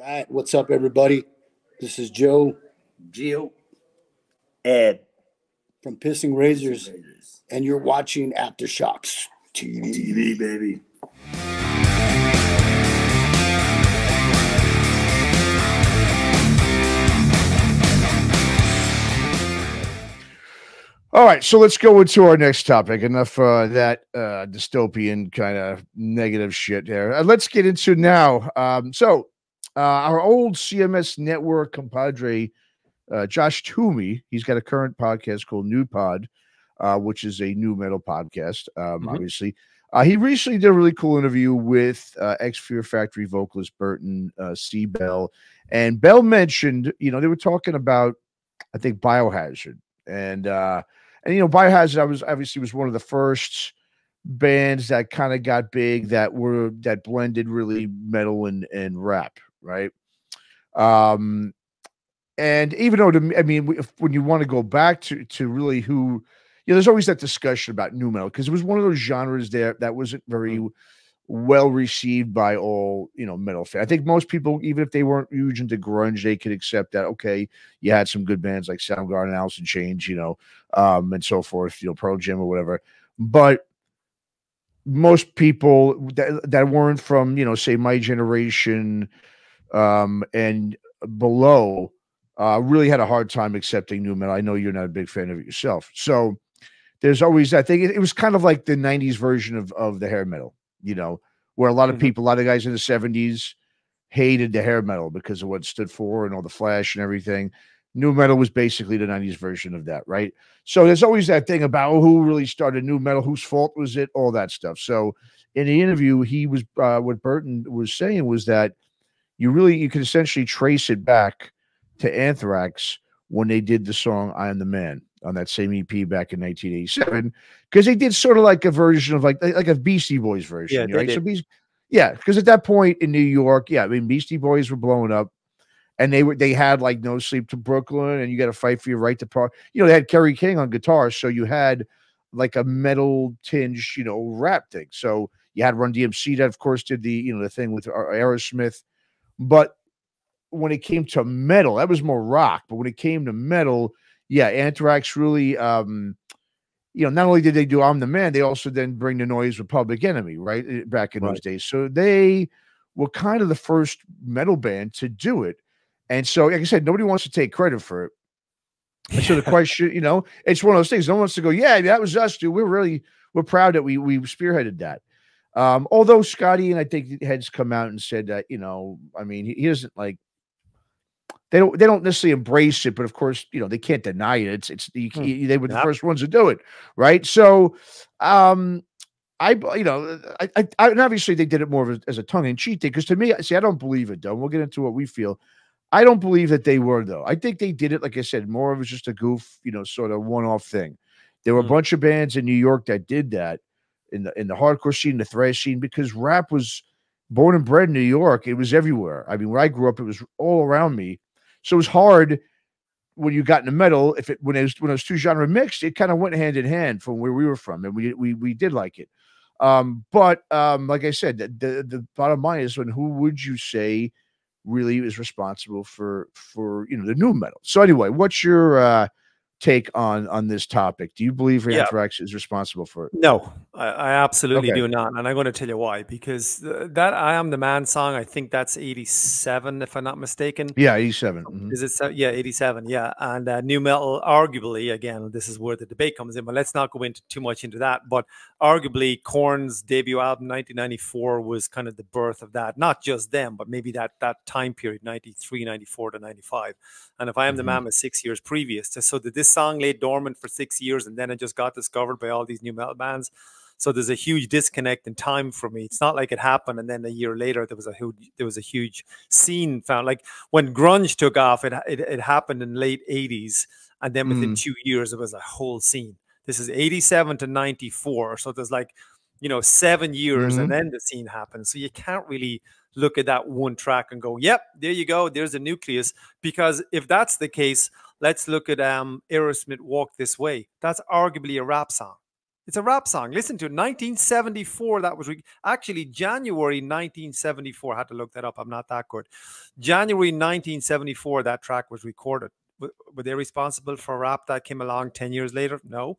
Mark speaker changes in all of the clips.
Speaker 1: Right. What's up, everybody? This is Joe
Speaker 2: Gio, Ed
Speaker 1: from Pissing Razors, and you're watching Aftershocks TV.
Speaker 2: TV, baby.
Speaker 3: All right, so let's go into our next topic. Enough that dystopian kind of negative shit there. Let's get into now. Our old CMS network compadre, Josh Toomey, he's got a current podcast called New Pod, which is a new metal podcast, obviously. He recently did a really cool interview with ex-Fear Factory vocalist Burton C. Bell. And Bell mentioned, they were talking about, I think, Biohazard. And Biohazard was one of the first bands that kind of got big that blended really metal and rap, right? And even though when you want to go back to really who, there's always that discussion about nu metal because it was one of those genres there that wasn't very well received by all metal fans. I think most people, even if they weren't huge into grunge, they could accept that. Okay, you had some good bands like Soundgarden and Alice in Chains, and so forth, Pearl Jam or whatever. But most people that weren't from say my generation and below really had a hard time accepting nu metal. I know you're not a big fan of it yourself, so there's always that thing. It was kind of like the '90s version of the hair metal. Where a lot of people, a lot of guys in the 70s hated the hair metal because of what it stood for and all the flash and everything. Nu metal was basically the 90s version of that, right? So there's always that thing about who really started nu metal, whose fault was it, all that stuff. So in the interview, he was what Burton was saying was that you can essentially trace it back to Anthrax when they did the song "I Am the Man" on that same EP back in 1987, because they did sort of like a version of like a Beastie Boys version, right? So because at that point in New York, Beastie Boys were blowing up, and they had like No Sleep to Brooklyn, and You Got to Fight for Your Right to Party. They had Kerry King on guitar, so you had like a metal tinge, rap thing. So you had Run DMC that, of course, did the the thing with Aerosmith, but when it came to metal, that was more rock. But when it came to metal, Anthrax really, not only did they do "I'm the Man," they also then bring the noise with Public Enemy, right? Back in those days. So they were kind of the first metal band to do it. And so, like I said, nobody wants to take credit for it. And so the question, it's one of those things. No one wants to go, yeah, that was us, dude. We're proud that we spearheaded that. Although Scotty and I think Heads come out and said that, he doesn't like, they don't necessarily embrace it, but of course, they can't deny it. They were the first ones to do it, right? So, and obviously they did it more as a tongue-in-cheek thing. Because to me, I don't believe it, though. We'll get into what we feel. I don't believe that they were, though. I think they did it, like I said, more of it was just a goof, sort of one-off thing. There were a bunch of bands in New York that did that in the hardcore scene, the thrash scene, because rap was born and bred in New York. It was everywhere. I mean, where I grew up, it was all around me. So it was hard when you got into metal. When it was two genre mixed, it kind of went hand in hand from where we were from, and we did like it. But like I said, the bottom line is, who would you say really is responsible for the nu metal? So anyway, what's your take on this topic? Do you believe Anthrax is responsible for it?
Speaker 4: No, I absolutely do not, and I'm going to tell you why. Because that "I Am the Man" song, I think that's 87, if I'm not mistaken.
Speaker 3: Yeah, 87.
Speaker 4: Is it? Yeah, 87. Yeah, and nu metal, arguably, again, this is where the debate comes in, but let's not go into too much into that. But arguably, Korn's debut album, 1994, was kind of the birth of that. Not just them, but maybe that time period, 93, 94 to 95. And if "I Am the Man" was 6 years previous to, so that this song lay dormant for 6 years, and then it just got discovered by all these new metal bands. So there's a huge disconnect in time for me. It's not like it happened and then a year later there was a huge scene found. Like when grunge took off, it happened in late 80s, and then within 2 years it was a whole scene. This is 87 to 94, so there's like 7 years, and then the scene happened. So you can't really look at that one track and go, yep, there you go, there's a nucleus. Because if that's the case, let's look at Aerosmith "Walk This Way." That's arguably a rap song. It's a rap song. Listen to it. 1974. That was actually January 1974. I had to look that up. I'm not that good. January 1974. That track was recorded. Were they responsible for rap that came along 10 years later? No.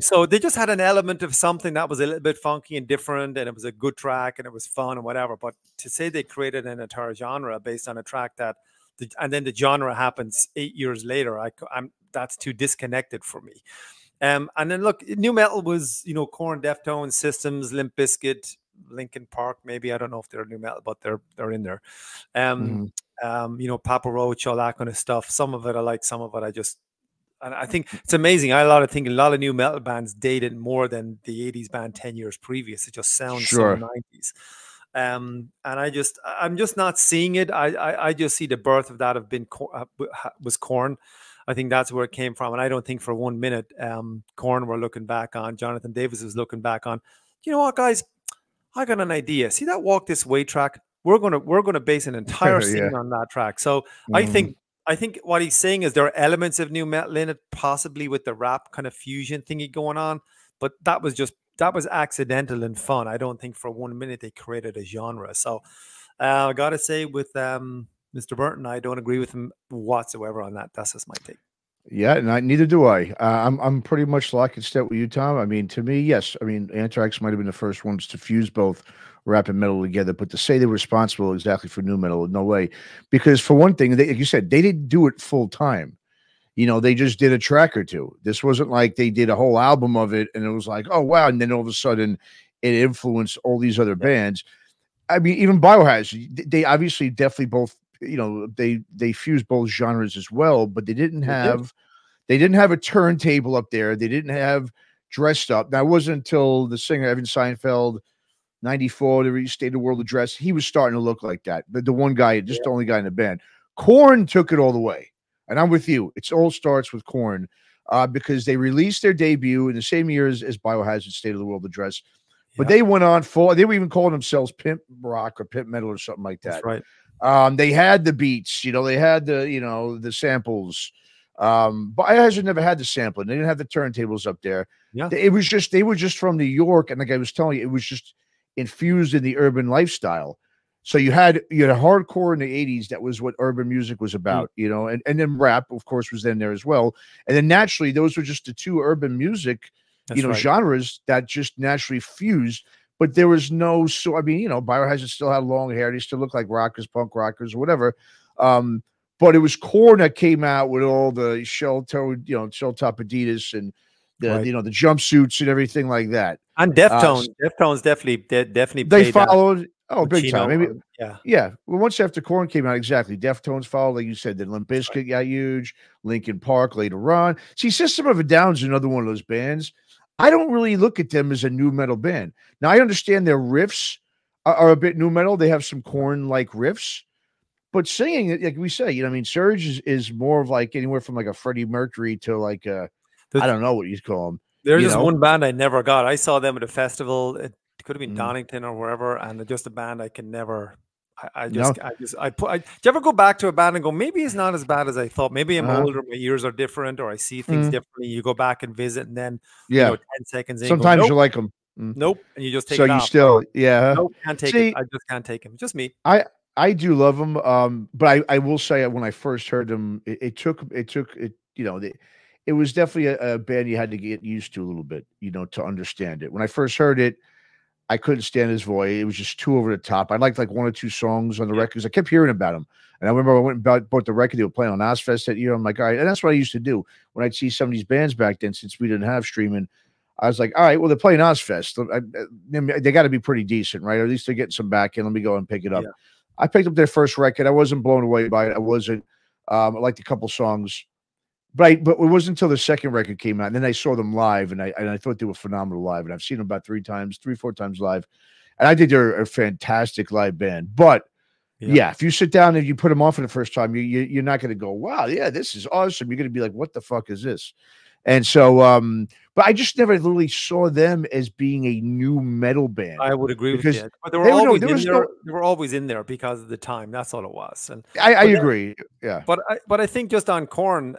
Speaker 4: So they just had an element of something that was a little bit funky and different, and it was a good track and it was fun and whatever. But to say they created an entire genre based on a track that, and then the genre happens 8 years later, that's too disconnected for me. And then look, new metal was, you know, Korn, Deftones, Systems, Limp Bizkit, Linkin Park. Maybe I don't know if they're new metal, but they're in there. You know, Papa Roach, all that kind of stuff. Some of it I like, some of it I just. And I think it's amazing. I think a lot of new metal bands dated more than the 80s band 10 years previous. It just sounds so 90s. And I'm just not seeing it. I just see the birth of that was Korn. I think that's where it came from. And I don't think for 1 minute Korn were looking back on, Jonathan Davis was looking back on, you know what, guys, I got an idea. See that Walk This Way track? We're gonna base an entire scene on that track. So I think what he's saying is there are elements of new metal in it, possibly with the rap kind of fusion thingy going on, but that was accidental and fun. I don't think for 1 minute they created a genre. So I gotta say with Mr. Burton, I don't agree with him whatsoever on that. That's just my take.
Speaker 3: Yeah, neither do I. I'm pretty much lock and step with you, Tom. I mean, to me, yes. I mean, Anthrax might have been the first ones to fuse both rap and metal together, but to say they were responsible exactly for new metal, no way. Because for one thing, like you said, they didn't do it full time. You know, they just did a track or two. This wasn't like they did a whole album of it and it was like, oh wow, and then all of a sudden it influenced all these other bands. I mean, even Biohazard, they obviously definitely both, you know, they fused both genres as well, but they didn't have a turntable up there. They didn't have dressed up. Now it wasn't until the singer Evan Seinfeld, 94, the State of the World address, he was starting to look like that. But the one guy, just the only guy in the band. Korn took it all the way. And I'm with you. It all starts with Korn because they released their debut in the same year as Biohazard State of the World address. But they went on full, they were even calling themselves Pimp Rock or Pimp Metal or something like that.
Speaker 4: That's right.
Speaker 3: They had the beats, you know, they had the samples. Biohazard never had the sampling. They didn't have the turntables up there.
Speaker 4: Yeah.
Speaker 3: They were just from New York, and like I was telling you, it was just infused in the urban lifestyle. So you had hardcore in the 80s. That was what urban music was about, you know, and then rap, of course, was then there as well. And then naturally, those were just the two urban music, genres that just naturally fused. But there was no, so I mean, you know, Biohazard still had long hair. They still looked like rockers, punk rockers, or whatever. But it was Korn that came out with all the shell-toed, shell-top Adidas and the the jumpsuits and everything like that.
Speaker 4: And Deftones, Deftones definitely
Speaker 3: they followed. Oh, big time. Maybe,
Speaker 4: yeah.
Speaker 3: Well, once after Korn came out, exactly. Deftones followed, like you said. Then Limp Bizkit got huge. Linkin Park later on. See, System of a Down is another one of those bands. I don't really look at them as a new metal band. Now, I understand their riffs are a bit new metal. They have some Korn-like riffs. But singing, like we say, you know, I mean, Surge is more of like anywhere from like a Freddie Mercury to like a, I don't know what you'd call them.
Speaker 4: There's just one band I never got. I saw them at a festival. It could have been Donington or wherever, and they're just a band I can never. Do you ever go back to a band and go, maybe it's not as bad as I thought? Maybe I'm older, my ears are different, or I see things differently. You go back and visit, and then 10 seconds in,
Speaker 3: sometimes you like them.
Speaker 4: Nope, and you just take
Speaker 3: so
Speaker 4: it
Speaker 3: you
Speaker 4: off.
Speaker 3: Still,
Speaker 4: nope, can't take it. I just can't take them. Just me.
Speaker 3: I do love them, but I will say when I first heard them, it took you know, it was definitely a band you had to get used to a little bit, you know, to understand it. When I first heard it, I couldn't stand his voice. It was just too over the top. I liked like one or two songs on the records. I kept hearing about him. And I remember I went and bought the record they were playing on Ozfest that year. I'm like, all right. And that's what I used to do when I'd see some of these bands back then, since we didn't have streaming. I was like, all right, well, they're playing Ozfest. They got to be pretty decent, right? Or at least they're getting some back in. Let me go and pick it up. Yeah. I picked up their first record. I wasn't blown away by it. I wasn't. I liked a couple songs. But it wasn't until the second record came out, and then I saw them live, and I thought they were phenomenal live. And I've seen them about 3, 4 times live, and I think they're a fantastic live band. But if you sit down and you put them on for the first time, you're not going to go, wow, yeah, this is awesome. You're going to be like, what the fuck is this? And so, but I just never literally saw them as being a new metal band.
Speaker 4: I would agree with you. But they were always in there because of the time. That's all it was. And
Speaker 3: I agree. Yeah.
Speaker 4: But I think just on Korn,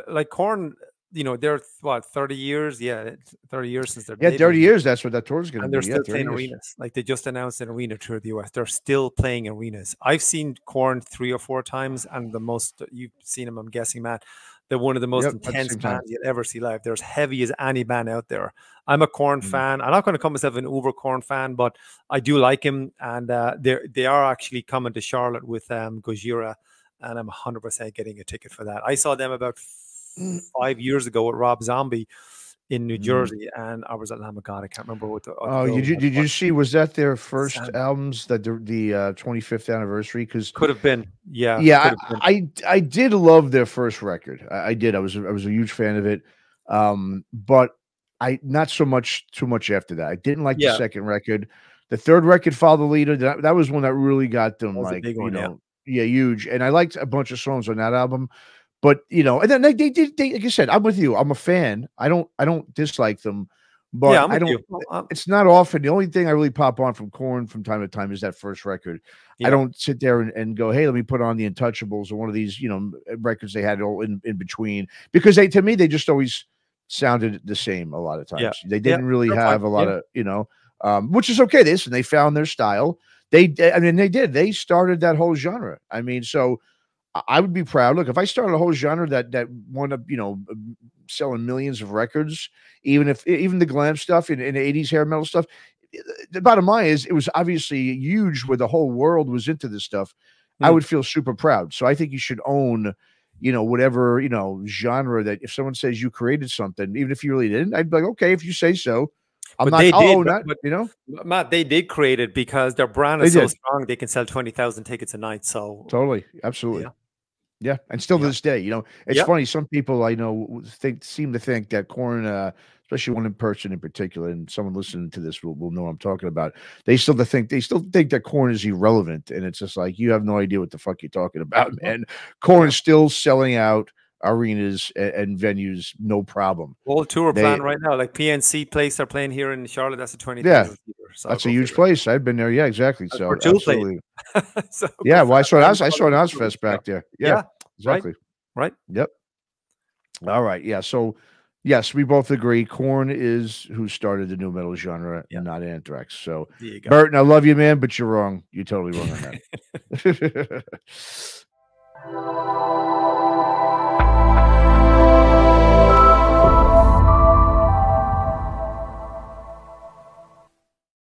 Speaker 4: like Korn, you know, they're what, 30 years? Yeah, 30 years since their
Speaker 3: Yeah, 30
Speaker 4: debut.
Speaker 3: years. That's what that tour is going to
Speaker 4: And
Speaker 3: be.
Speaker 4: they're
Speaker 3: Yeah,
Speaker 4: still
Speaker 3: 30
Speaker 4: playing
Speaker 3: years.
Speaker 4: arenas. Like they just announced an arena tour of the US. They're still playing arenas. I've seen Korn 3 or 4 times, and the most you've seen them, I'm guessing, Matt. They're one of the most
Speaker 3: Yep, at the
Speaker 4: intense
Speaker 3: same time.
Speaker 4: bands you'll ever see live. They're as heavy as any band out there. I'm a Korn fan. I'm not going to call myself an uber Korn fan, but I do like him. And they are actually coming to Charlotte with Gojira, and I'm 100% getting a ticket for that. I saw them about 5 years ago with Rob Zombie in New Jersey, and I was like, oh my god, I can't remember what the
Speaker 3: did you see, was that their first albums, that the 25th anniversary? Because
Speaker 4: could have been, yeah.
Speaker 3: I did love their first record. I did. I was a huge fan of it. But I not so much too much after that. I didn't like the second record. The third record, Follow the Leader, that was one that really got them, like, you know, huge. And I liked a bunch of songs on that album. But, you know, and then they did, like I said, I'm with you. I'm a fan. I don't dislike them, but
Speaker 4: Yeah,
Speaker 3: I don't, it's not often. The only thing I really pop on from Korn from time to time is that first record. I don't sit there and go, hey, let me put on the Untouchables or one of these, you know, records they had all in between, because to me, they just always sounded the same a lot of times. They didn't really have a lot of, you know, which is okay. They found their style. They started that whole genre. I mean, so I would be proud. Look, if I started a whole genre that wound up, you know, selling millions of records, even the glam stuff in the 80s hair metal stuff, the bottom line is it was obviously huge where the whole world was into this stuff. I would feel super proud. So I think you should own, you know, whatever, you know, genre that if someone says you created something, even if you really didn't, I'd be like, okay, if you say so. I'll own that, but, you know,
Speaker 4: Matt, they did create it because their brand is so strong. They can sell 20,000 tickets a night. So
Speaker 3: totally, absolutely. Yeah, and still to this day, you know, it's funny. Some people I know seem to think that Korn, especially one person in particular, and someone listening to this will know what I'm talking about. They still think that Korn is irrelevant, and it's just like, you have no idea what the fuck you're talking about, man. Korn is still selling out arenas and venues, no problem.
Speaker 4: Whole tour plan right now, like PNC place they're playing here in Charlotte. That's a 20,000 seater. So
Speaker 3: that's a huge place. I've been there. Yeah, exactly.
Speaker 4: That's
Speaker 3: so
Speaker 4: absolutely.
Speaker 3: So yeah, well, I saw an Ozfest back there. Yeah, exactly.
Speaker 4: Right.
Speaker 3: Yep. All right. Yeah. So yes, we both agree. Korn is who started the new metal genre, not Anthrax. So Burton, I love you, man, but you're wrong. You're totally wrong on that.